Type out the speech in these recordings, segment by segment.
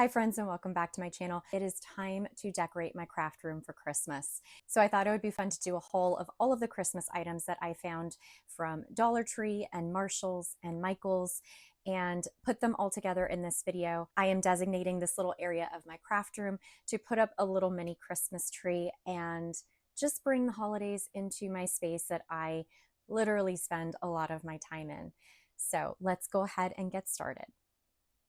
Hi friends and welcome back to my channel. It is time to decorate my craft room for Christmas. So I thought it would be fun to do a haul of all of the Christmas items that I found from Dollar Tree and Marshall's and Michael's and put them all together in this video. I am designating this little area of my craft room to put up a little mini Christmas tree and just bring the holidays into my space that I literally spend a lot of my time in. So let's go ahead and get started.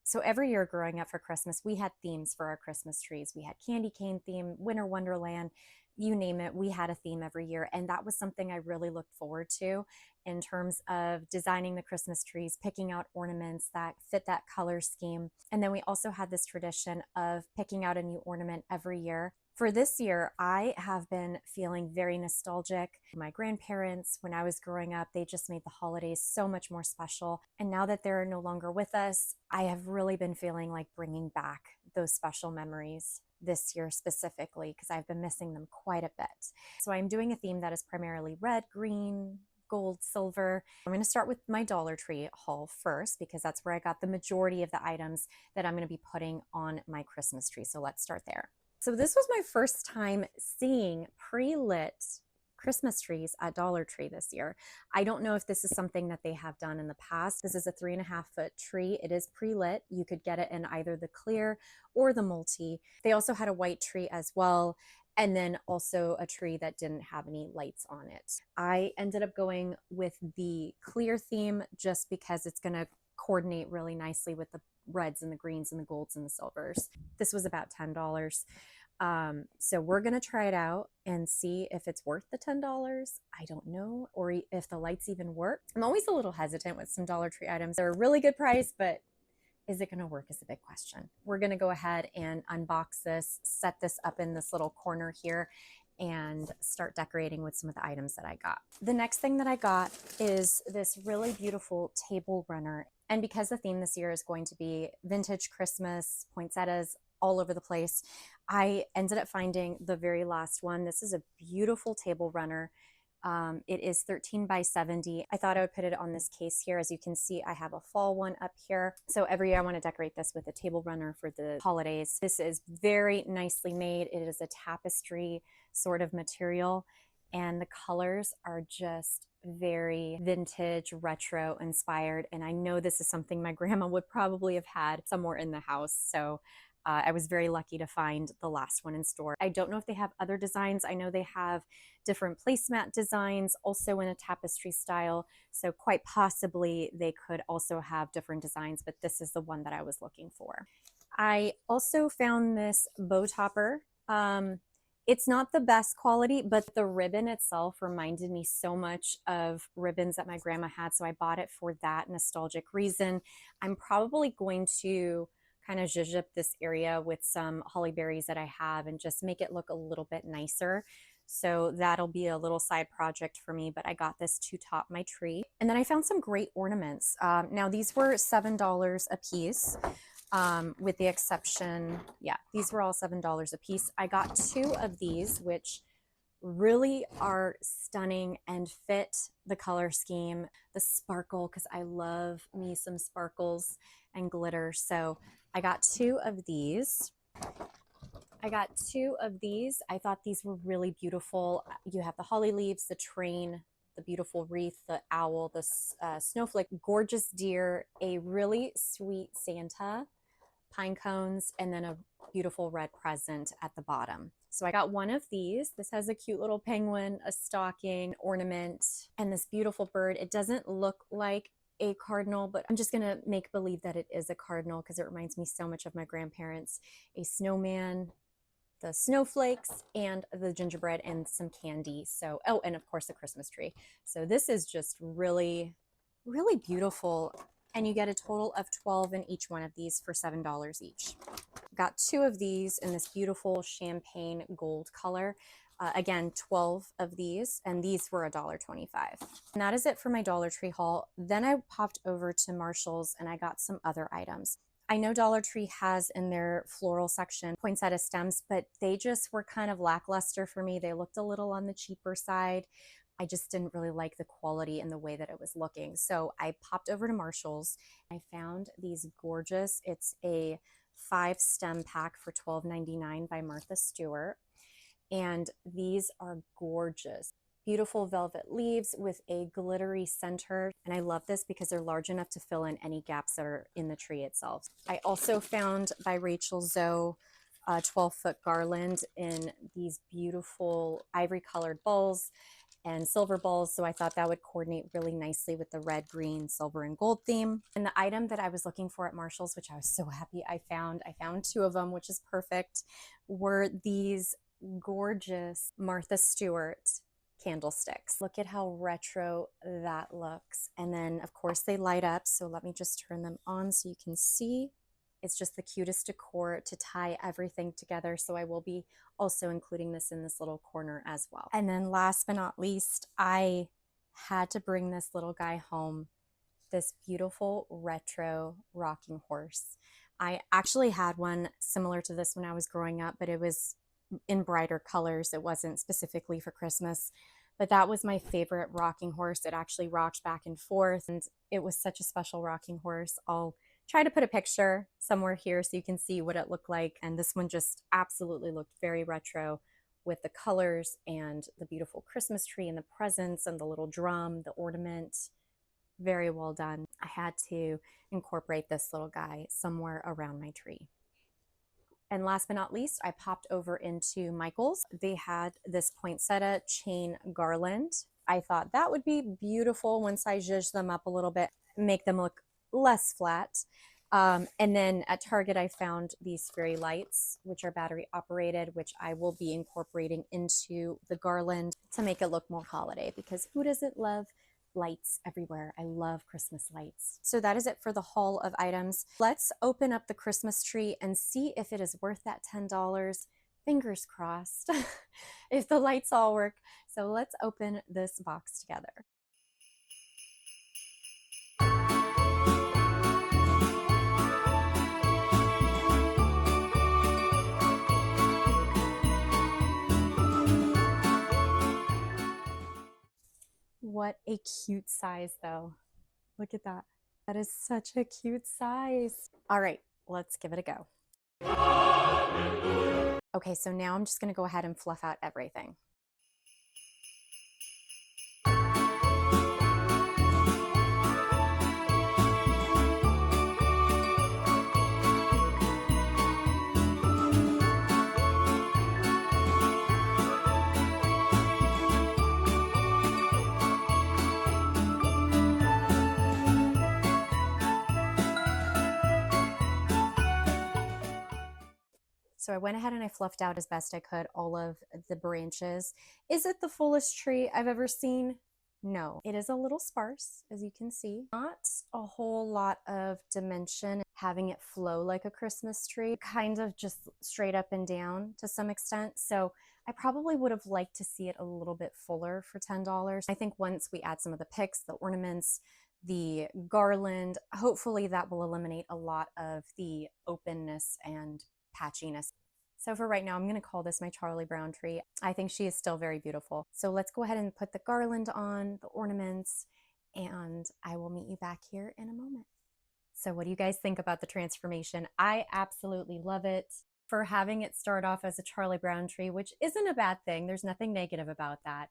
So every year growing up for Christmas, we had themes for our Christmas trees. We had candy cane theme, winter wonderland, you name it. We had a theme every year. And that was something I really looked forward to in terms of designing the Christmas trees, picking out ornaments that fit that color scheme. And then we also had this tradition of picking out a new ornament every year. For this year, I have been feeling very nostalgic. My grandparents, when I was growing up, they just made the holidays so much more special. And now that they're no longer with us, I have really been feeling like bringing back those special memories this year specifically, because I've been missing them quite a bit. So I'm doing a theme that is primarily red, green, gold, silver. I'm going to start with my Dollar Tree haul first because that's where I got the majority of the items that I'm going to be putting on my Christmas tree. So let's start there. So this was my first time seeing pre-lit Christmas trees at Dollar Tree this year. I don't know if this is something that they have done in the past. This is a 3.5-foot tree. It is pre-lit. You could get it in either the clear or the multi. They also had a white tree as well, and then also a tree that didn't have any lights on it. I ended up going with the clear theme just because it's going to coordinate really nicely with the reds and the greens and the golds and the silvers. This was about $10. So we're going to try it out and see if it's worth the $10. I don't know, or if the lights even work. I'm always a little hesitant with some Dollar Tree items. They're a really good price, but is it going to work is a big question. We're going to go ahead and unbox this, set this up in this little corner here, and start decorating with some of the items that I got. The next thing that I got is this really beautiful table runner. And because the theme this year is going to be vintage Christmas, poinsettias all over the place, I ended up finding the very last one. This is a beautiful table runner. It is 13 by 70. I thought I would put it on this case here. As you can see, I have a fall one up here. So every year I want to decorate this with a table runner for the holidays. This is very nicely made. It is a tapestry sort of material, and the colors are just very vintage, retro inspired. And I know this is something my grandma would probably have had somewhere in the house. So I was very lucky to find the last one in store. I don't know if they have other designs. I know they have different placemat designs also in a tapestry style. So quite possibly they could also have different designs, but this is the one that I was looking for. I also found this bow topper. It's not the best quality, but the ribbon itself reminded me so much of ribbons that my grandma had. So I bought it for that nostalgic reason. I'm probably going to kind of zhuzh up this area with some holly berries that I have and just make it look a little bit nicer. So that'll be a little side project for me, but I got this to top my tree. And then I found some great ornaments. Now these were $7 a piece. With the exception, these were all $7 a piece. I got 2 of these, which really are stunning and fit the color scheme, the sparkle, because I love me some sparkles and glitter. So I got 2 of these. I thought these were really beautiful. You have the holly leaves, the train, the beautiful wreath, the owl, the snowflake, gorgeous deer, a really sweet Santa, pine cones, and then a beautiful red present at the bottom. So I got 1 of these. This has a cute little penguin, a stocking, ornament, and this beautiful bird. It doesn't look like a cardinal, but I'm just gonna make believe that it is a cardinal because it reminds me so much of my grandparents. A snowman, the snowflakes, and the gingerbread, and some candy. So, oh, and of course the Christmas tree. So this is just really, really beautiful. And you get a total of 12 in each one of these for $7 each. Got 2 of these in this beautiful champagne gold color. Again, 12 of these, and these were $1.25. And that is it for my Dollar Tree haul. Then I popped over to Marshall's and I got some other items. I know Dollar Tree has in their floral section poinsettia stems, but they just were kind of lackluster for me. They looked a little on the cheaper side. I just didn't really like the quality and the way that it was looking. So I popped over to Marshall's. I found these gorgeous, it's a 5-stem pack for $12.99 by Martha Stewart. And these are gorgeous. Beautiful velvet leaves with a glittery center. And I love this because they're large enough to fill in any gaps that are in the tree itself. I also found by Rachel Zoe a 12-foot garland in these beautiful ivory colored balls and silver balls, so I thought that would coordinate really nicely with the red, green, silver, and gold theme. And the item that I was looking for at Marshall's, which I was so happy I found 2 of them, which is perfect, were these gorgeous Martha Stewart candlesticks. Look at how retro that looks. And then of course they light up, so let me just turn them on so you can see. It's just the cutest decor to tie everything together. So I will be also including this in this little corner as well. And then last but not least, I had to bring this little guy home, this beautiful retro rocking horse. I actually had one similar to this when I was growing up, but it was in brighter colors. It wasn't specifically for Christmas, but that was my favorite rocking horse. It actually rocked back and forth, and it was such a special rocking horse. I'll try to put a picture somewhere here so you can see what it looked like. And this one just absolutely looked very retro with the colors and the beautiful Christmas tree and the presents and the little drum, the ornament. Very well done. I had to incorporate this little guy somewhere around my tree. And last but not least, I popped over into Michael's. They had this poinsettia chain garland. I thought that would be beautiful once I zhuzh them up a little bit, make them look less flat. And then at Target, I found these fairy lights, which are battery operated, which I will be incorporating into the garland to make it look more holiday, because who doesn't love lights everywhere? I love Christmas lights. So that is it for the haul of items. Let's open up the Christmas tree and see if it is worth that $10. Fingers crossed, if the lights all work. So let's open this box together. What a cute size though. Look at that. That is such a cute size. All right, let's give it a go. Okay, so now I'm just gonna go ahead and fluff out everything. So I went ahead and I fluffed out as best I could all of the branches. Is it the fullest tree I've ever seen? No, it is a little sparse, as you can see. Not a whole lot of dimension, having it flow like a Christmas tree, kind of just straight up and down to some extent. So I probably would have liked to see it a little bit fuller for $10. I think once we add some of the picks, the ornaments, the garland, hopefully that will eliminate a lot of the openness and patchiness. So for right now, I'm going to call this my Charlie Brown tree. I think she is still very beautiful. So let's go ahead and put the garland on, the ornaments, and I will meet you back here in a moment. So what do you guys think about the transformation? I absolutely love it. For having it start off as a Charlie Brown tree, which isn't a bad thing. There's nothing negative about that.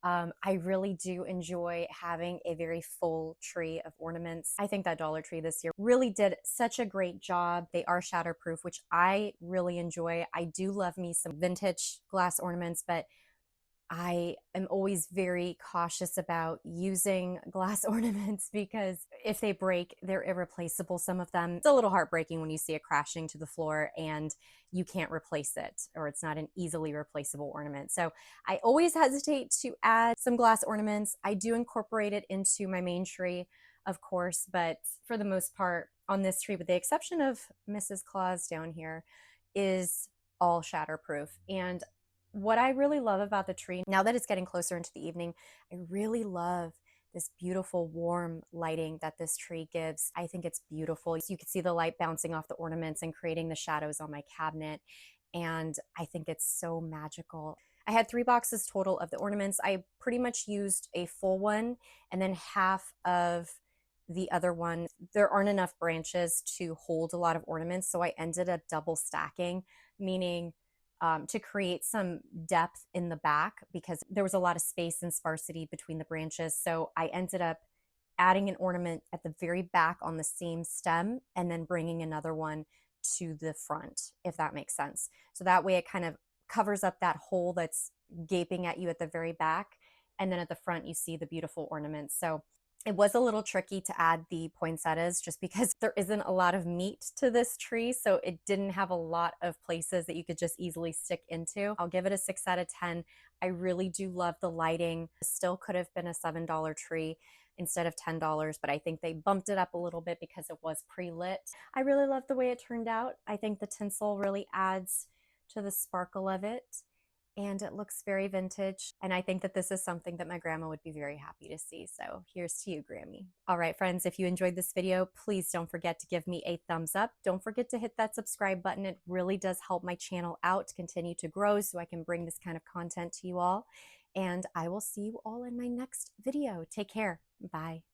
I really do enjoy having a very full tree of ornaments. I think that Dollar Tree this year really did such a great job. They are shatterproof, which I really enjoy. I do love me some vintage glass ornaments, but I am always very cautious about using glass ornaments because if they break, they're irreplaceable, some of them. It's a little heartbreaking when you see it crashing to the floor and you can't replace it, or it's not an easily replaceable ornament. So I always hesitate to add some glass ornaments. I do incorporate it into my main tree, of course, but for the most part on this tree, with the exception of Mrs. Claus down here, is all shatterproof. And what I really love about the tree, now that it's getting closer into the evening, I really love this beautiful warm lighting that this tree gives. I think it's beautiful. You can see the light bouncing off the ornaments and creating the shadows on my cabinet. And I think it's so magical. I had 3 boxes total of the ornaments. I pretty much used a full one and then half of the other one, there aren't enough branches to hold a lot of ornaments. So I ended up double stacking, meaning to create some depth in the back because there was a lot of space and sparsity between the branches. So I ended up adding an ornament at the very back on the same stem and then bringing another one to the front, if that makes sense. So that way it kind of covers up that hole that's gaping at you at the very back. And then at the front, you see the beautiful ornaments. So it was a little tricky to add the poinsettias just because there isn't a lot of meat to this tree. So it didn't have a lot of places that you could just easily stick into. I'll give it a 6 out of 10. I really do love the lighting. Still could have been a $7 tree instead of $10, but I think they bumped it up a little bit because it was pre-lit. I really love the way it turned out. I think the tinsel really adds to the sparkle of it, and it looks very vintage. And I think that this is something that my grandma would be very happy to see. So here's to you, Grammy. All right, friends, if you enjoyed this video, please don't forget to give me a thumbs up. Don't forget to hit that subscribe button. It really does help my channel out to continue to grow so I can bring this kind of content to you all. And I will see you all in my next video. Take care. Bye.